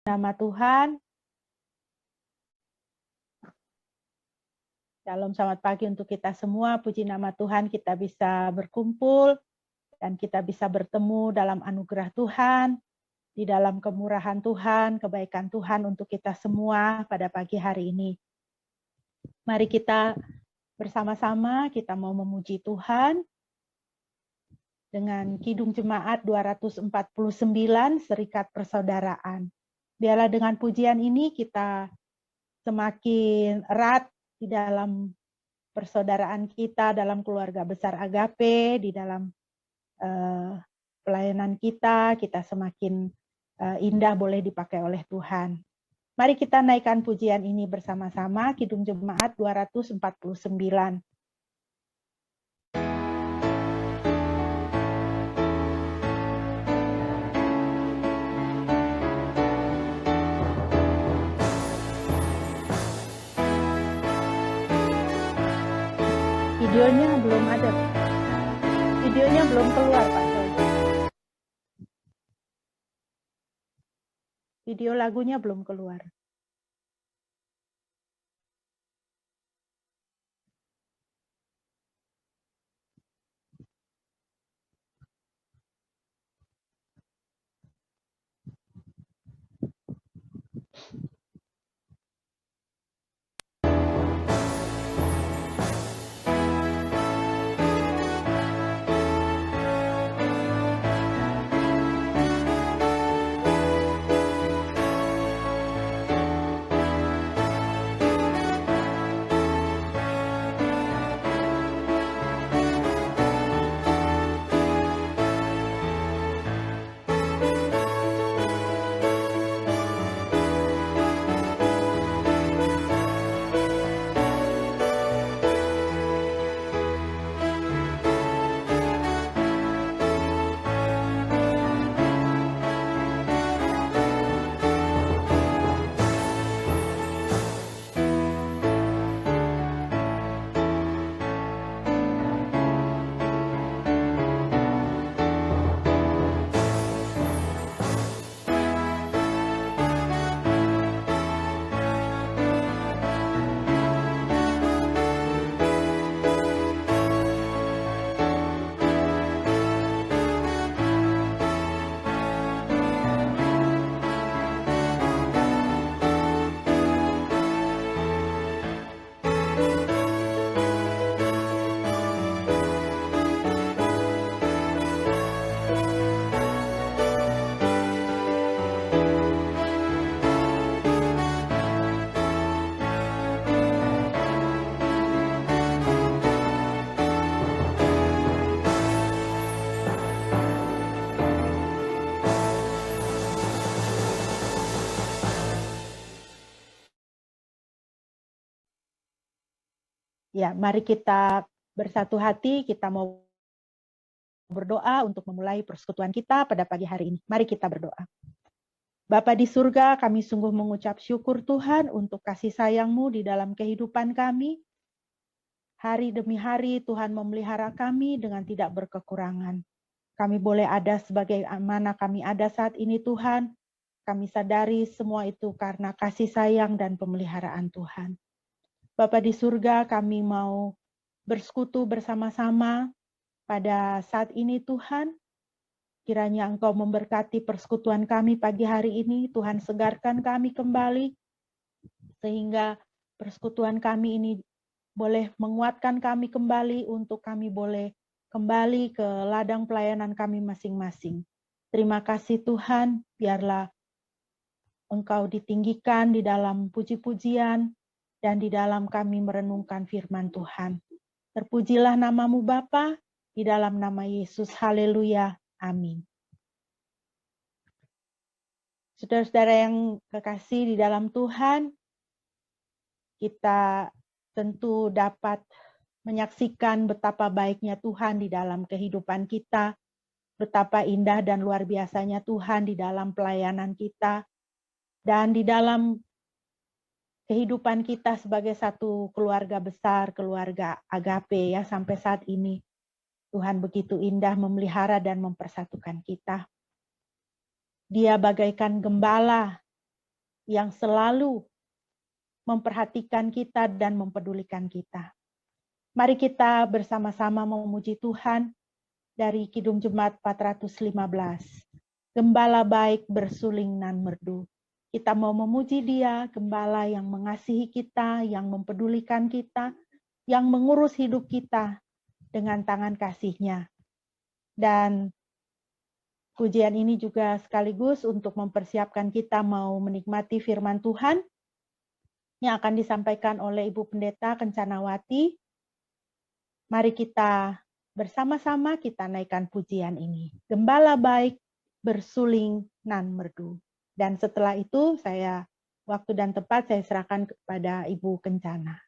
Nama Tuhan. Shalom, selamat pagi untuk kita semua. Puji nama Tuhan, kita bisa berkumpul dan kita bisa bertemu dalam anugerah Tuhan, di dalam kemurahan Tuhan, kebaikan Tuhan untuk kita semua pada pagi hari ini. Mari kita bersama-sama, kita mau memuji Tuhan dengan Kidung Jemaat 249, Serikat Persaudaraan. Biarlah dengan pujian ini kita semakin erat di dalam persaudaraan kita, dalam keluarga besar Agape, di dalam pelayanan kita semakin indah boleh dipakai oleh Tuhan. Mari kita naikkan pujian ini bersama-sama, Kidung Jemaat 249. Videonya belum ada. Videonya belum keluar, Pak Joy. Video lagunya belum keluar. Ya, mari kita bersatu hati, kita mau berdoa untuk memulai persekutuan kita pada pagi hari ini. Mari kita berdoa. Bapa di surga, kami sungguh mengucap syukur Tuhan untuk kasih sayang-Mu di dalam kehidupan kami. Hari demi hari Tuhan memelihara kami dengan tidak berkekurangan. Kami boleh ada sebagai mana kami ada saat ini Tuhan. Kami sadari semua itu karena kasih sayang dan pemeliharaan Tuhan. Bapa di surga, kami mau bersekutu bersama-sama pada saat ini Tuhan. Kiranya Engkau memberkati persekutuan kami pagi hari ini. Tuhan segarkan kami kembali, sehingga persekutuan kami ini boleh menguatkan kami kembali untuk kami boleh kembali ke ladang pelayanan kami masing-masing. Terima kasih Tuhan, biarlah Engkau ditinggikan di dalam puji-pujian, dan di dalam kami merenungkan firman Tuhan. Terpujilah nama-Mu Bapa, di dalam nama Yesus, haleluya, amin. Saudara-saudara yang kekasih di dalam Tuhan, kita tentu dapat menyaksikan betapa baiknya Tuhan di dalam kehidupan kita, betapa indah dan luar biasanya Tuhan di dalam pelayanan kita, dan di dalam kehidupan kita sebagai satu keluarga besar, keluarga Agape ya sampai saat ini. Tuhan begitu indah memelihara dan mempersatukan kita. Dia bagaikan gembala yang selalu memperhatikan kita dan mempedulikan kita. Mari kita bersama-sama memuji Tuhan dari Kidung Jemaat 415. Gembala baik bersuling nan merdu. Kita mau memuji Dia, Gembala yang mengasihi kita, yang mempedulikan kita, yang mengurus hidup kita dengan tangan kasih-Nya. Dan pujian ini juga sekaligus untuk mempersiapkan kita mau menikmati firman Tuhan yang akan disampaikan oleh Ibu Pendeta Kencanawati. Mari kita bersama-sama kita naikkan pujian ini. Gembala baik bersuling nan merdu. Dan setelah itu waktu dan tempat saya serahkan kepada Ibu Kencana.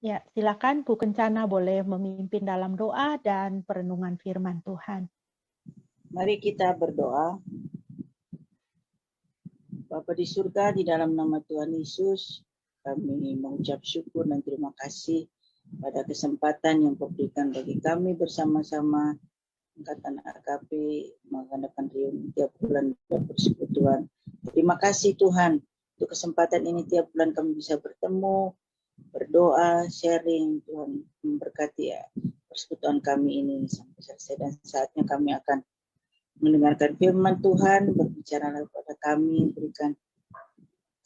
Ya, silakan Bu Kencana boleh memimpin dalam doa dan perenungan firman Tuhan. Mari kita berdoa. Bapa di surga, di dalam nama Tuhan Yesus, kami mengucap syukur dan terima kasih pada kesempatan yang Kau berikan bagi kami bersama-sama Angkatan AKP mengadakan reuni tiap bulan dan persekutuan. Terima kasih Tuhan untuk kesempatan ini tiap bulan kami bisa bertemu, berdoa, sharing. Tuhan memberkati ya persekutuan kami ini sampai selesai, dan saatnya kami akan mendengarkan firman Tuhan. Berbicara kepada kami, berikan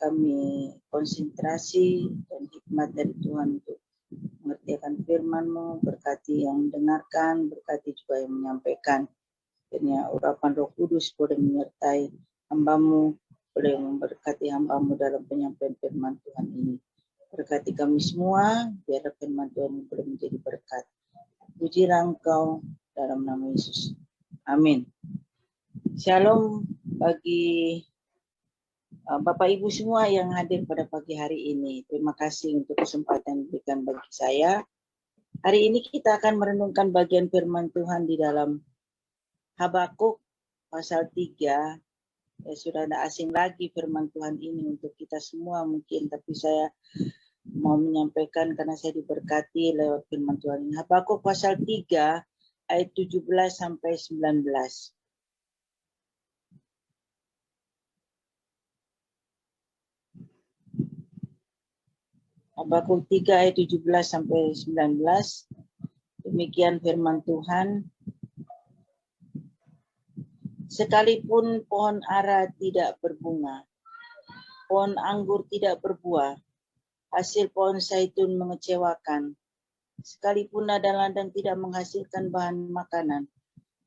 kami konsentrasi dan hikmat dari Tuhan untuk mengertikan firman-Mu. Berkati yang mendengarkan, berkati juga yang menyampaikan. Kiranya urapan Roh Kudus boleh menyertai hamba-Mu, boleh memberkati hamba-Mu dalam penyampaian firman Tuhan ini. Berkati kami semua, biar firman Tuhan boleh menjadi berkat. Pujilah Engkau dalam nama Yesus. Amin. Shalom bagi Bapak Ibu semua yang hadir pada pagi hari ini. Terima kasih untuk kesempatan yang diberikan bagi saya. Hari ini kita akan merenungkan bagian firman Tuhan di dalam Habakuk pasal 3. Ya, sudah tidak asing lagi firman Tuhan ini untuk kita semua mungkin, tapi saya mau menyampaikan karena saya diberkati lewat firman Tuhan ini. Habakuk pasal 3 ayat 17 sampai 19. Habakuk 3 ayat 17 sampai 19. Demikian firman Tuhan. Sekalipun pohon ara tidak berbunga, pohon anggur tidak berbuah, hasil pohon zaitun mengecewakan, sekalipun ladang-ladang tidak menghasilkan bahan makanan,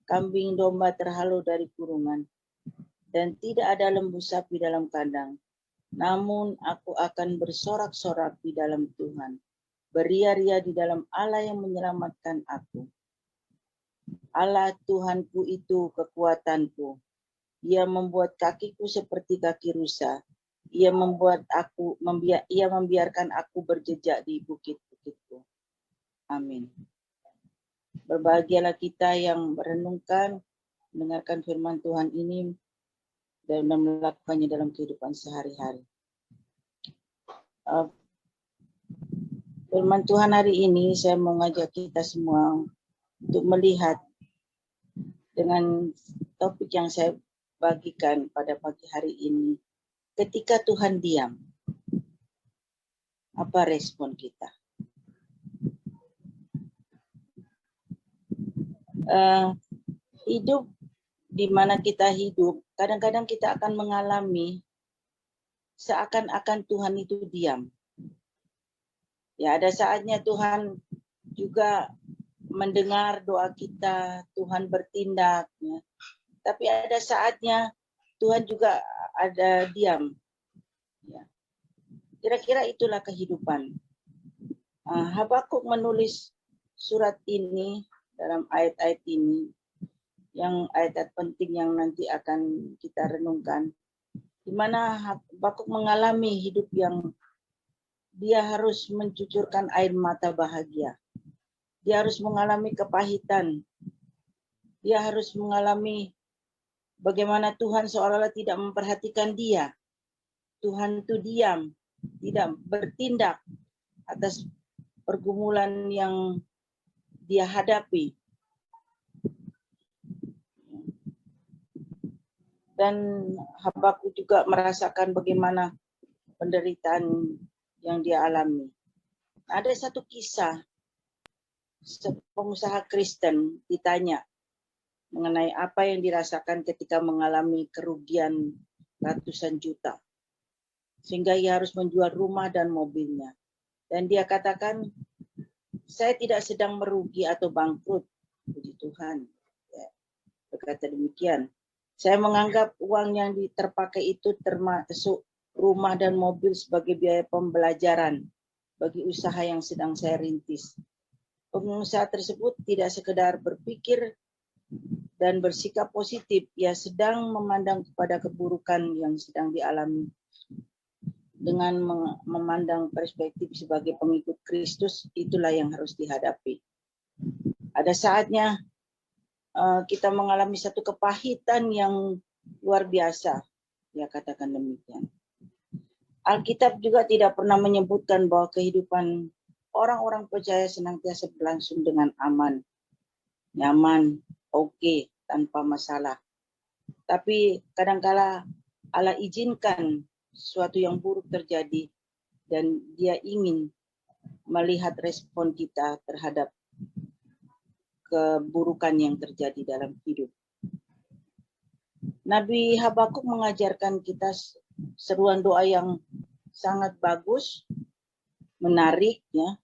kambing domba terhalau dari kurungan, dan tidak ada lembu sapi dalam kandang. Namun aku akan bersorak-sorak di dalam Tuhan, beria-ria di dalam Allah yang menyelamatkan aku. Allah Tuhanku itu kekuatanku. Ia membuat kakiku seperti kaki rusa. Ia membiarkan aku berjejak di bukit-bukitku. Amin. Berbahagialah kita yang merenungkan, mendengarkan firman Tuhan ini dan melakukannya dalam kehidupan sehari-hari. Firman Tuhan hari ini saya mau ngajak kita semua untuk melihat dengan topik yang saya bagikan pada pagi hari ini. Ketika Tuhan diam, apa respon kita? Hidup di mana kita hidup, kadang-kadang kita akan mengalami seakan-akan Tuhan itu diam. Ya, ada saatnya Tuhan juga mendengar doa kita, Tuhan bertindak. Ya. Tapi ada saatnya Tuhan juga ada diam. Ya. Kira-kira itulah kehidupan. Habakuk menulis surat ini dalam ayat-ayat ini, yang ayat-ayat penting yang nanti akan kita renungkan, di mana Habakuk mengalami hidup yang dia harus mencucurkan air mata bahagia. Dia harus mengalami kepahitan. Dia harus mengalami bagaimana Tuhan seolah-olah tidak memperhatikan dia. Tuhan itu diam, tidak bertindak atas pergumulan yang dia hadapi. Dan Habakuk juga merasakan bagaimana penderitaan yang dia alami. Ada satu kisah, pengusaha Kristen ditanya mengenai apa yang dirasakan ketika mengalami kerugian ratusan juta. Sehingga ia harus menjual rumah dan mobilnya. Dan dia katakan, saya tidak sedang merugi atau bangkrut. Puji Tuhan. Ya, berkata demikian. Saya menganggap uang yang terpakai itu termasuk rumah dan mobil sebagai biaya pembelajaran bagi usaha yang sedang saya rintis. Pengusaha tersebut tidak sekedar berpikir dan bersikap positif, ia sedang memandang kepada keburukan yang sedang dialami. Dengan memandang perspektif sebagai pengikut Kristus, itulah yang harus dihadapi. Ada saatnya kita mengalami satu kepahitan yang luar biasa, ya katakan demikian. Alkitab juga tidak pernah menyebutkan bahwa kehidupan orang-orang percaya senantiasa berlangsung dengan aman, nyaman, oke, tanpa masalah. Tapi kadangkala Allah izinkan sesuatu yang buruk terjadi dan dia ingin melihat respon kita terhadap keburukan yang terjadi dalam hidup. Nabi Habakuk mengajarkan kita seruan doa yang sangat bagus, menarik ya.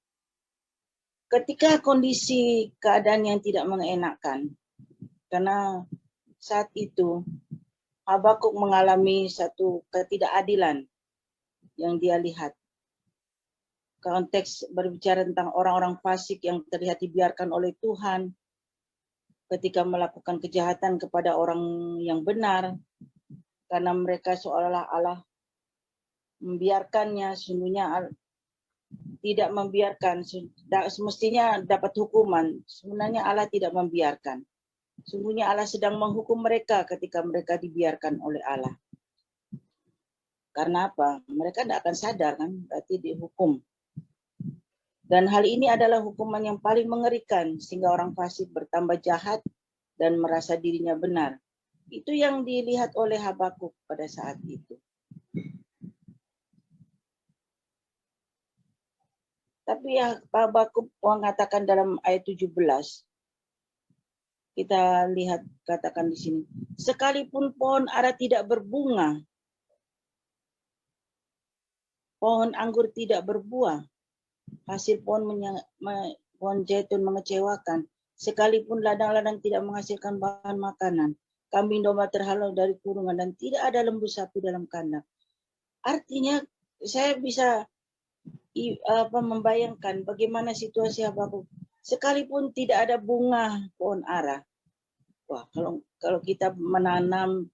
Ketika kondisi keadaan yang tidak mengenakan, karena saat itu Habakuk mengalami satu ketidakadilan yang dia lihat. Konteks berbicara tentang orang-orang fasik yang terlihat dibiarkan oleh Tuhan ketika melakukan kejahatan kepada orang yang benar, karena mereka seolah-olah Allah membiarkannya, sesungguhnya tidak membiarkan, semestinya dapat hukuman. Sebenarnya Allah tidak membiarkan. Sungguhnya Allah sedang menghukum mereka ketika mereka dibiarkan oleh Allah. Karena apa? Mereka tidak akan sadar kan, berarti dihukum. Dan hal ini adalah hukuman yang paling mengerikan, sehingga orang fasik bertambah jahat dan merasa dirinya benar. Itu yang dilihat oleh Habakuk pada saat itu. Tapi ya Habakuk mengatakan dalam ayat 17, kita lihat katakan di sini, sekalipun pohon ara tidak berbunga, pohon anggur tidak berbuah, hasil pohon zaitun mengecewakan, sekalipun ladang-ladang tidak menghasilkan bahan makanan, kambing domba terhalau dari kurungan, dan tidak ada lembu sapi dalam kandang. Artinya saya bisa membayangkan bagaimana situasi Habakuk. Sekalipun tidak ada bunga pohon ara, wah, kalau kita menanam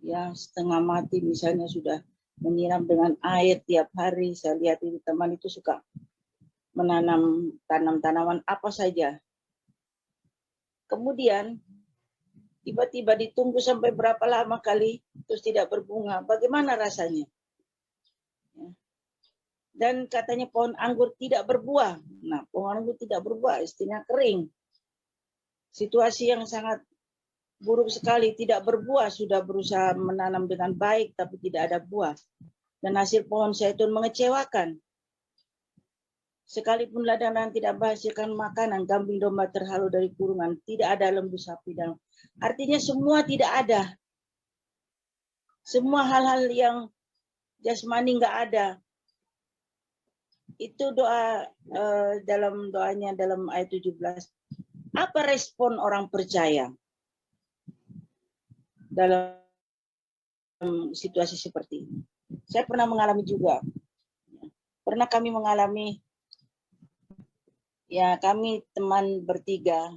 ya setengah mati, misalnya sudah menyiram dengan air tiap hari. Saya lihat ini teman itu suka menanam tanaman apa saja. Kemudian tiba-tiba ditunggu sampai berapa lama kali terus tidak berbunga. Bagaimana rasanya? Dan katanya pohon anggur tidak berbuah. Nah, pohon anggur tidak berbuah, istilahnya kering. Situasi yang sangat buruk sekali, tidak berbuah, sudah berusaha menanam dengan baik tapi tidak ada buah. Dan hasil pohon zaitun mengecewakan. Sekalipun ladang-ladang tidak menghasilkan makanan, kambing domba terhalau dari kurungan, tidak ada lembu sapi dalam. Artinya semua tidak ada. Semua hal-hal yang jasmani nggak ada. Itu doa dalam doanya dalam ayat 17. Apa respon orang percaya dalam situasi seperti ini? Saya pernah mengalami juga. Pernah kami mengalami, ya kami teman bertiga,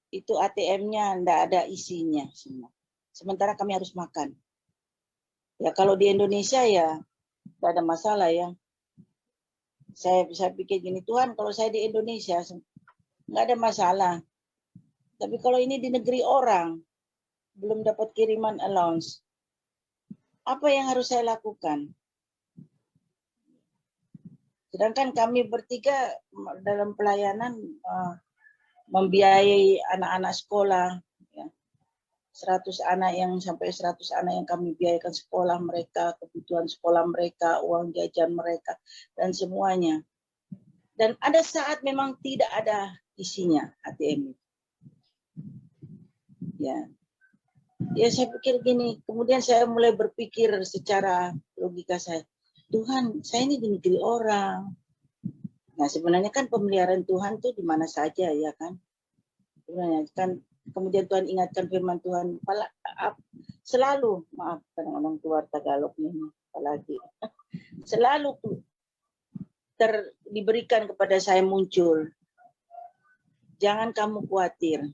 itu ATM-nya enggak ada isinya semua. Sementara kami harus makan. Ya kalau di Indonesia ya enggak ada masalah ya. Saya pikir gini, Tuhan kalau saya di Indonesia enggak ada masalah. Tapi kalau ini di negeri orang, belum dapat kiriman allowance, apa yang harus saya lakukan? Sedangkan kami bertiga dalam pelayanan membiayai anak-anak sekolah, ya. 100 anak yang sampai 100 anak yang kami biayakan sekolah mereka, kebutuhan sekolah mereka, uang jajan mereka, dan semuanya. Dan ada saat memang tidak ada isinya ATM. Ya saya pikir gini, kemudian saya mulai berpikir secara logika saya, Tuhan, saya ini di negeri orang. Nah sebenarnya kan pemeliharaan Tuhan tuh di mana saja ya kan. Sebenarnya kan kemudian Tuhan ingatkan firman Tuhan, selalu, maaf kadang-kadang keluar Tagalog ini, apalagi selalu diberikan kepada saya muncul. Jangan kamu khawatir.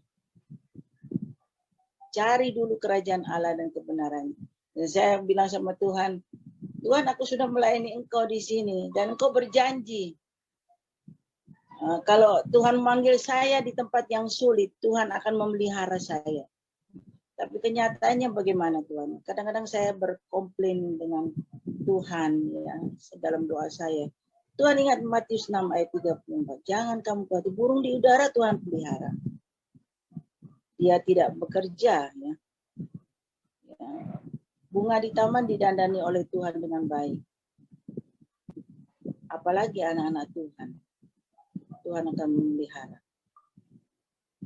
Cari dulu kerajaan Allah dan kebenaran. Dan saya bilang sama Tuhan, Tuhan aku sudah melayani Engkau di sini dan Engkau berjanji. Kalau Tuhan memanggil saya di tempat yang sulit, Tuhan akan memelihara saya. Tapi kenyataannya bagaimana Tuhan? Kadang-kadang saya berkomplain dengan Tuhan ya dalam doa saya. Tuhan ingat Matius 6 ayat 34. Jangan kamu khawatir, burung di udara Tuhan pelihara. Dia tidak bekerja ya. Bunga di taman didandani oleh Tuhan dengan baik. Apalagi anak-anak Tuhan. Tuhan akan memelihara.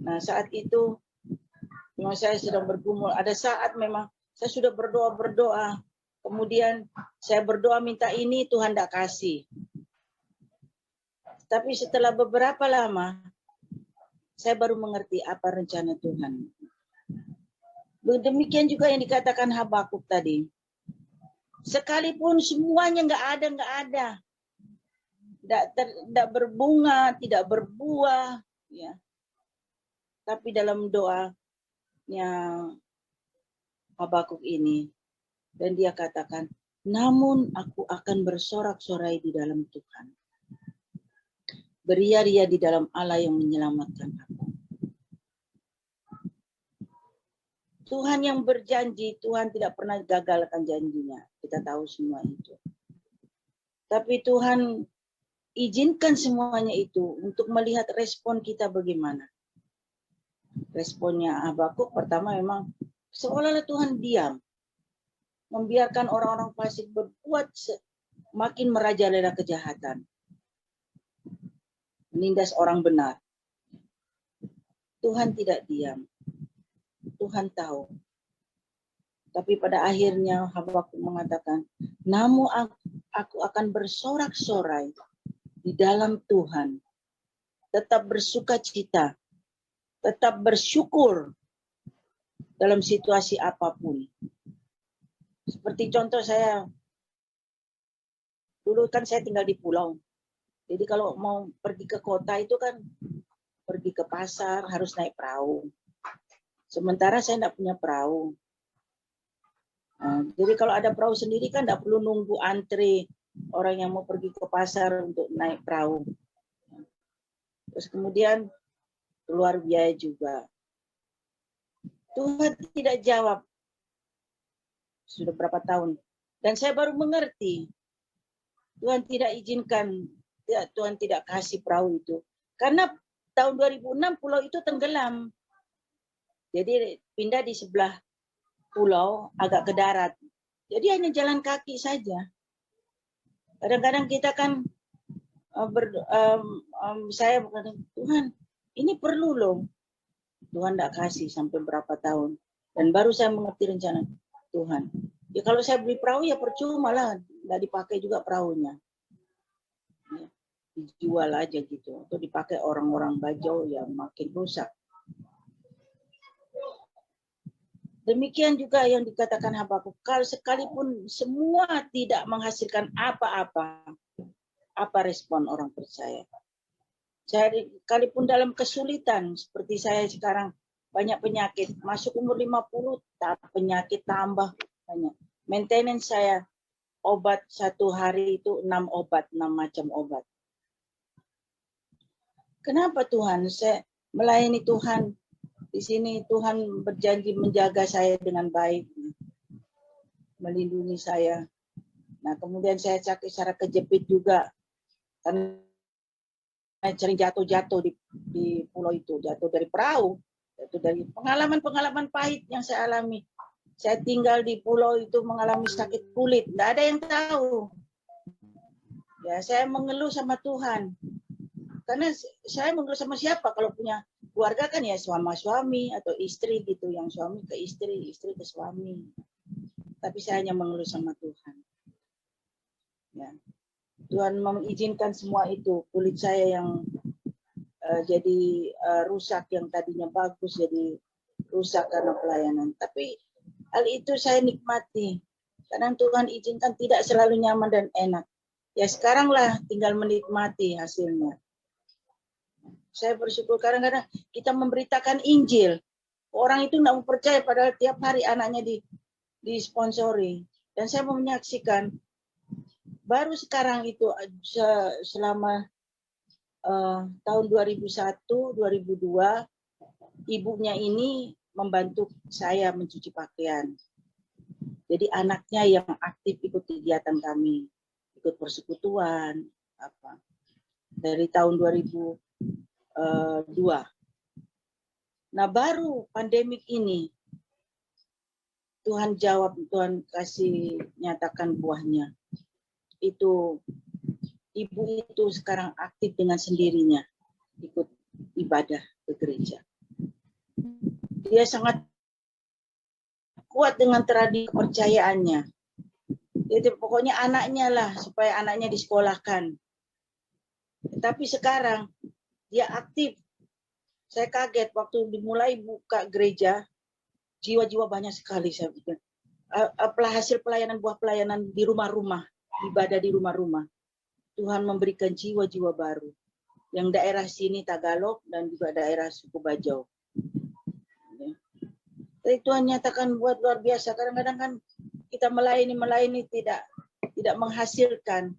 Nah saat itu memang saya sedang bergumul. Ada saat memang saya sudah berdoa. Kemudian saya berdoa minta ini, Tuhan tidak kasih. Tapi setelah beberapa lama, saya baru mengerti apa rencana Tuhan. Demikian juga yang dikatakan Habakuk tadi. Sekalipun semuanya nggak ada. Tidak berbunga, tidak berbuah. Ya. Tapi dalam doanya Habakuk ini, dan dia katakan, namun aku akan bersorak-sorai di dalam Tuhan. Beria-ria di dalam Allah yang menyelamatkan aku. Tuhan yang berjanji, Tuhan tidak pernah gagalkan janjinya. Kita tahu semua itu. Tapi Tuhan izinkan semuanya itu untuk melihat respon kita bagaimana. Responnya Habakuk pertama memang seolah-olah Tuhan diam. Membiarkan orang-orang fasik berbuat makin merajalela kejahatan. menindas orang benar. Tuhan tidak diam. Tuhan tahu. Tapi pada akhirnya Habakuk mengatakan, namun aku akan bersorak-sorai di dalam Tuhan. Tetap bersuka cita. Tetap bersyukur dalam situasi apapun. Seperti contoh saya, dulu kan saya tinggal di pulau. Jadi kalau mau pergi ke kota itu kan pergi ke pasar harus naik perahu. Sementara saya tidak punya perahu. Nah, jadi kalau ada perahu sendiri kan tidak perlu nunggu antri orang yang mau pergi ke pasar untuk naik perahu. Terus kemudian keluar biaya juga. Tuhan tidak jawab. Sudah berapa tahun. Dan saya baru mengerti. Tuhan tidak izinkan, Tuhan tidak kasih perahu itu. Karena tahun 2006 pulau itu tenggelam. Jadi pindah di sebelah pulau agak ke darat. Jadi hanya jalan kaki saja. Kadang-kadang kita kan saya berkata, Tuhan, ini perlu loh. Tuhan tidak kasih sampai berapa tahun. Dan baru saya mengerti rencana Tuhan. Ya kalau saya beli perahu ya percuma lah. Tidak dipakai juga perahunya. Ya, dijual aja gitu. Atau dipakai orang-orang bajau yang makin rusak. Demikian juga yang dikatakan Habakuk, kalau sekalipun semua tidak menghasilkan apa-apa, apa respon orang percaya? Sekalipun dalam kesulitan, seperti saya sekarang banyak penyakit, masuk umur 50, penyakit tambah banyak. Maintenance saya, obat satu hari itu 6 obat, 6 macam obat. Kenapa Tuhan? Saya melayani Tuhan. Di sini Tuhan berjanji menjaga saya dengan baik, melindungi saya. Nah, kemudian saya sakit secara kejepit juga, karena sering jatuh-jatuh di pulau itu, jatuh dari perahu, jatuh dari pengalaman-pengalaman pahit yang saya alami. Saya tinggal di pulau itu mengalami sakit kulit, nggak ada yang tahu. Ya, saya mengeluh sama Tuhan. Karena saya mengeluh sama siapa kalau punya keluarga kan ya suami atau istri gitu, yang suami ke istri, istri ke suami. Tapi saya hanya mengeluh sama Tuhan. Ya. Tuhan mengizinkan semua itu. Kulit saya yang jadi rusak, yang tadinya bagus jadi rusak karena pelayanan. Tapi hal itu saya nikmati. Kadang Tuhan izinkan tidak selalu nyaman dan enak. Ya sekaranglah tinggal menikmati hasilnya. Saya bersyukur kadang-kadang kita memberitakan Injil. Orang itu tidak mau percaya padahal tiap hari anaknya disponsori. Dan saya mau menyaksikan baru sekarang itu selama tahun 2001, 2002 ibunya ini membantu saya mencuci pakaian. Jadi anaknya yang aktif ikut kegiatan kami, ikut persekutuan apa. Dari tahun 2002. Nah, baru pandemik ini Tuhan jawab, Tuhan kasih nyatakan buahnya. Itu ibu itu sekarang aktif dengan sendirinya ikut ibadah ke gereja. Dia sangat kuat dengan tradisi kepercayaannya. Jadi pokoknya anaknya lah, supaya anaknya disekolahkan. Tapi sekarang dia aktif. Saya kaget waktu dimulai buka gereja, jiwa-jiwa banyak sekali saya pikir. Hasil pelayanan, buah pelayanan di rumah-rumah, ibadah di rumah-rumah. Tuhan memberikan jiwa-jiwa baru. Yang daerah sini Tagalog dan juga daerah suku Bajau. Jadi Tuhan nyatakan buat luar biasa. Kadang-kadang kan kita melayani tidak menghasilkan.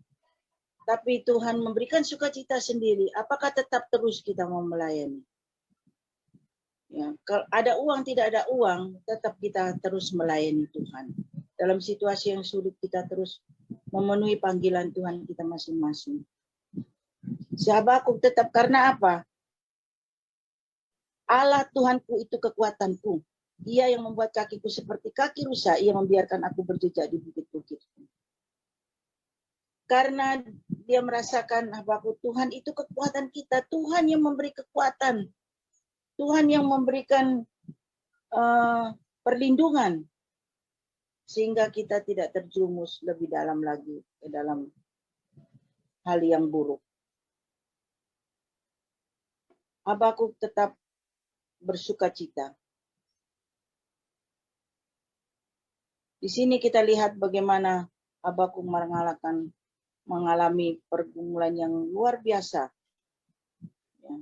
Tapi Tuhan memberikan sukacita sendiri. Apakah tetap terus kita mau melayani? Ya, kalau ada uang, tidak ada uang, tetap kita terus melayani Tuhan. Dalam situasi yang sulit kita terus memenuhi panggilan Tuhan kita masing-masing. Si Habakuk tetap, karena apa? Allah Tuhanku itu kekuatanku. Dia yang membuat kakiku seperti kaki rusa. Ia membiarkan aku berjejak di bukit-bukit. Karena dia merasakan Habakuk, Tuhan itu kekuatan kita, Tuhan yang memberi kekuatan, Tuhan yang memberikan perlindungan, sehingga kita tidak terjerumus lebih dalam lagi ke dalam hal yang buruk. Habakuk tetap bersukacita. Di sini kita lihat bagaimana Habakuk mengalami pergumulan yang luar biasa. Ya.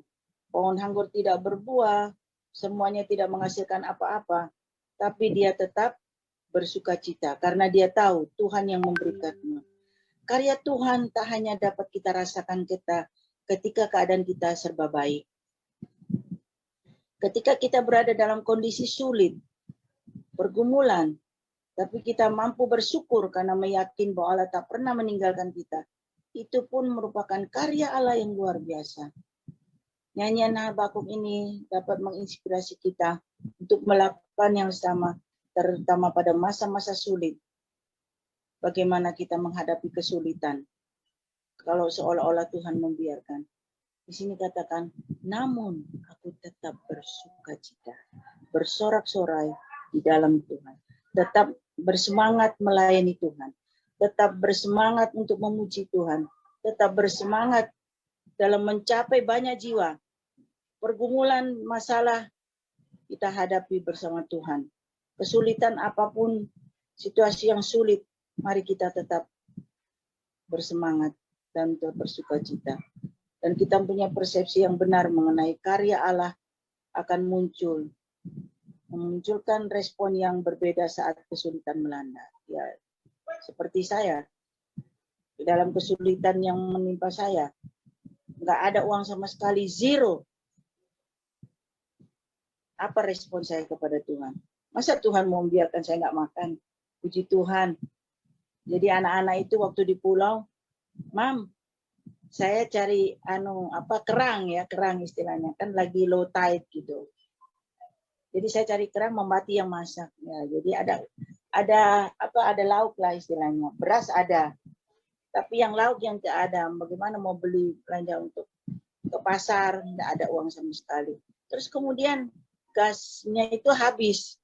Pohon anggur tidak berbuah, semuanya tidak menghasilkan apa-apa, tapi dia tetap bersukacita karena dia tahu Tuhan yang memberikannya. Karya Tuhan tak hanya dapat kita rasakan ketika keadaan kita serba baik. Ketika kita berada dalam kondisi sulit, pergumulan, tapi kita mampu bersyukur karena meyakini bahwa Allah tak pernah meninggalkan kita. Itu pun merupakan karya Allah yang luar biasa. Nyanyian Habakuk ini dapat menginspirasi kita untuk melakukan yang sama, terutama pada masa-masa sulit. Bagaimana kita menghadapi kesulitan. Kalau seolah-olah Tuhan membiarkan. Di sini katakan, namun aku tetap bersukacita, bersorak-sorai di dalam Tuhan. Tetap bersemangat melayani Tuhan, tetap bersemangat untuk memuji Tuhan, tetap bersemangat dalam mencapai banyak jiwa. Pergumulan, masalah kita hadapi bersama Tuhan. Kesulitan apapun, situasi yang sulit, mari kita tetap bersemangat dan bersukacita. Dan kita punya persepsi yang benar mengenai karya Allah akan muncul. Memunculkan respon yang berbeda saat kesulitan melanda. Ya, seperti saya, dalam kesulitan yang menimpa saya, nggak ada uang sama sekali, zero. Apa respon saya kepada Tuhan? Masa Tuhan mau membiarkan saya nggak makan? Puji Tuhan. Jadi anak-anak itu waktu di pulau, Mam, saya cari kerang ya, kerang istilahnya, kan lagi low tide gitu. Jadi saya cari kerang, Membati yang masak. Ya, jadi ada lauk lah istilahnya. Beras ada, tapi yang lauk yang tidak ada. Bagaimana mau beli belanja untuk ke pasar? Tidak ada uang sama sekali. Terus kemudian gasnya itu habis.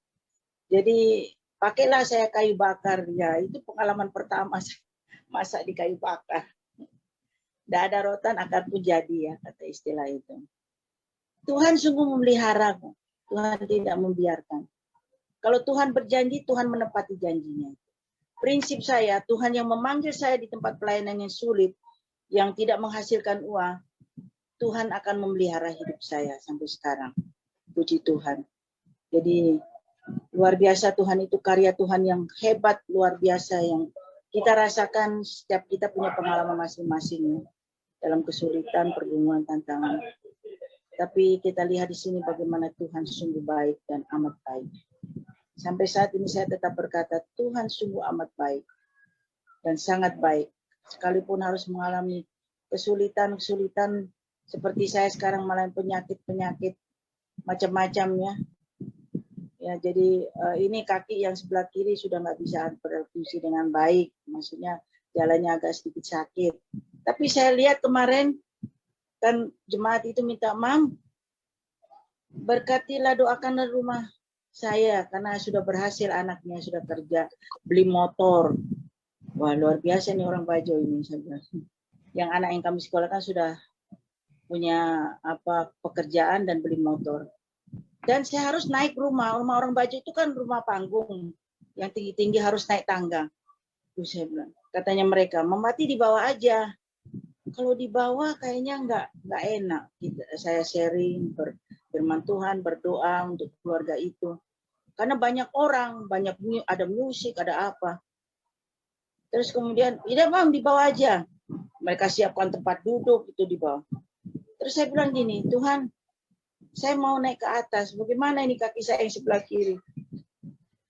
Jadi pakailah saya kayu bakar. Ya, itu pengalaman pertama saya masak di kayu bakar. Tidak ada rotan, akar pun jadi ya, kata istilah itu. Tuhan sungguh memelihara. Tuhan tidak membiarkan. Kalau Tuhan berjanji, Tuhan menepati janjinya. Prinsip saya, Tuhan yang memanggil saya di tempat pelayanan yang sulit, yang tidak menghasilkan uang, Tuhan akan memelihara hidup saya sampai sekarang. Puji Tuhan. Jadi luar biasa Tuhan itu, karya Tuhan yang hebat, luar biasa, yang kita rasakan setiap kita punya pengalaman masing-masing dalam kesulitan, pergumulan, tantangan. Tapi kita lihat di sini bagaimana Tuhan sungguh baik dan amat baik. Sampai saat ini saya tetap berkata, Tuhan sungguh amat baik dan sangat baik. Sekalipun harus mengalami kesulitan-kesulitan seperti saya sekarang, malah penyakit-penyakit macam-macam ya. Ya, jadi ini kaki yang sebelah kiri sudah nggak bisa berfungsi dengan baik. Maksudnya jalannya agak sedikit sakit. Tapi saya lihat kemarin, kan jemaat itu minta, Mam, berkatilah, doakanlah rumah saya karena sudah berhasil, anaknya sudah kerja, beli motor. Wah, luar biasa nih orang Bajo ini. Yang anak yang kami sekolahkan sudah punya pekerjaan dan beli motor. Dan saya harus naik rumah orang Bajo itu kan rumah panggung yang tinggi-tinggi, harus naik tangga. Terus saya bilang, katanya mereka, Membati di bawah aja. Kalau di bawah kayaknya nggak enak. Saya sharing, firman Tuhan, berdoa untuk keluarga itu. Karena banyak orang, ada musik, ada apa. Terus kemudian, tidak Mam, di bawah aja. Mereka siapkan tempat duduk itu di bawah. Terus saya bilang gini, Tuhan, saya mau naik ke atas. Bagaimana ini kaki saya yang sebelah kiri?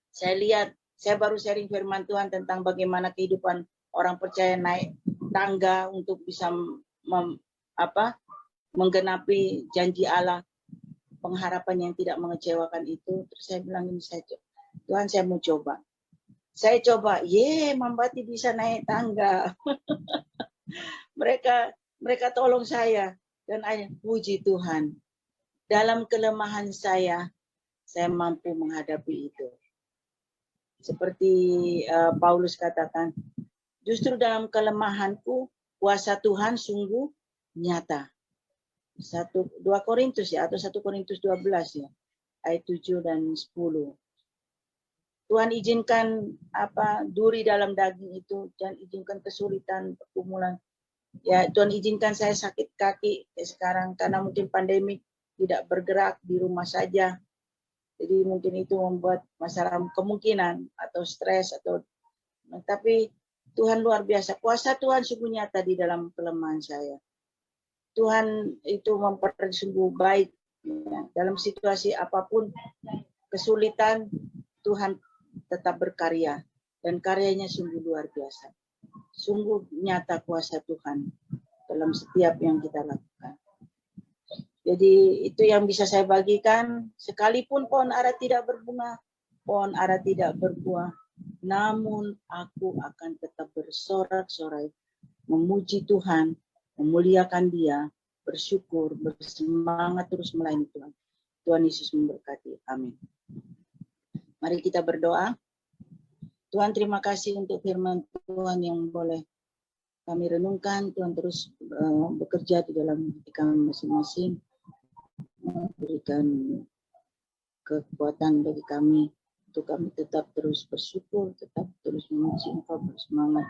Saya lihat, saya baru sharing firman Tuhan tentang bagaimana kehidupan orang percaya naik tangga untuk bisa menggenapi janji Allah, pengharapan yang tidak mengecewakan itu. Terus saya bilang ini saja, Tuhan, saya mau coba. Saya coba, Mambati bisa naik tangga. mereka tolong saya dan puji Tuhan. Dalam kelemahan saya mampu menghadapi itu. Seperti Paulus katakan, justru dalam kelemahanku kuasa Tuhan sungguh nyata. 2 Korintus ya, atau 1 Korintus 12 ya, ayat 7 dan 10. Tuhan izinkan duri dalam daging itu, dan izinkan kesulitan, pergumulan. Ya, Tuhan izinkan saya sakit kaki sekarang karena mungkin pandemi, tidak bergerak di rumah saja. Jadi mungkin itu membuat masalah kemungkinan atau stres tapi Tuhan luar biasa. Kuasa Tuhan sungguh nyata di dalam kelemahan saya. Tuhan itu sungguh baik ya. Dalam situasi apapun kesulitan, Tuhan tetap berkarya dan karyanya sungguh luar biasa. Sungguh nyata kuasa Tuhan dalam setiap yang kita lakukan. Jadi itu yang bisa saya bagikan. Sekalipun pohon ara tidak berbunga, pohon ara tidak berbuah, namun aku akan tetap bersorak-sorai, memuji Tuhan, memuliakan Dia, bersyukur, bersemangat terus melayani Tuhan. Tuhan Yesus memberkati. Amin. Mari kita berdoa. Tuhan, terima kasih untuk firman Tuhan yang boleh kami renungkan. Tuhan terus bekerja di dalam hati kami masing-masing, memberikan kekuatan bagi kami untuk kami tetap terus bersyukur, tetap terus memuji Engkau, bersemangat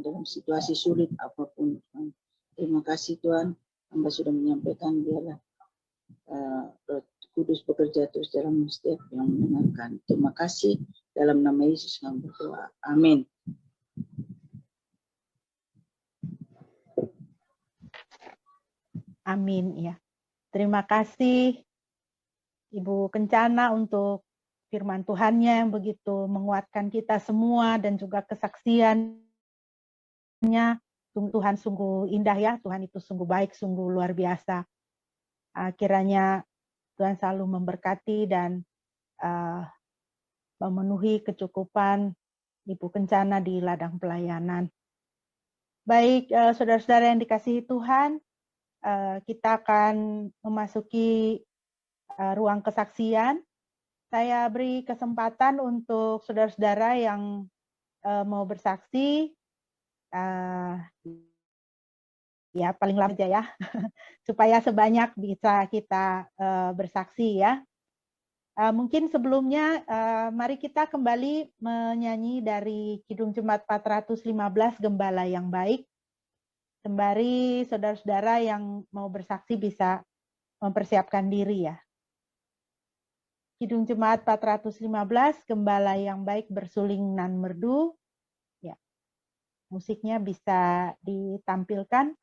dalam situasi sulit apapun. Tuhan. Terima kasih Tuhan, Hamba sudah menyampaikan, biarlah Roh Kudus bekerja terus dalam setiap yang mendengarkan. Terima kasih, dalam nama Yesus kami berdoa. Amin. Amin ya. Terima kasih Ibu Kencana untuk firman Tuhannya yang begitu menguatkan kita semua dan juga kesaksiannya. Tuhan sungguh indah ya, Tuhan itu sungguh baik, sungguh luar biasa. Kiranya Tuhan selalu memberkati dan memenuhi kecukupan Ibu Kencana di ladang pelayanan. Baik, saudara-saudara yang dikasihi Tuhan, kita akan memasuki ruang kesaksian. Saya beri kesempatan untuk saudara-saudara yang mau bersaksi, ya paling lama aja ya, supaya sebanyak bisa kita bersaksi ya. Mungkin sebelumnya mari kita kembali menyanyi dari Kidung Jemaat 415 Gembala yang Baik. Sembari saudara-saudara yang mau bersaksi bisa mempersiapkan diri ya. Kidung Jemaat 415 Gembala yang Baik bersuling nan merdu. Ya. Musiknya bisa ditampilkan.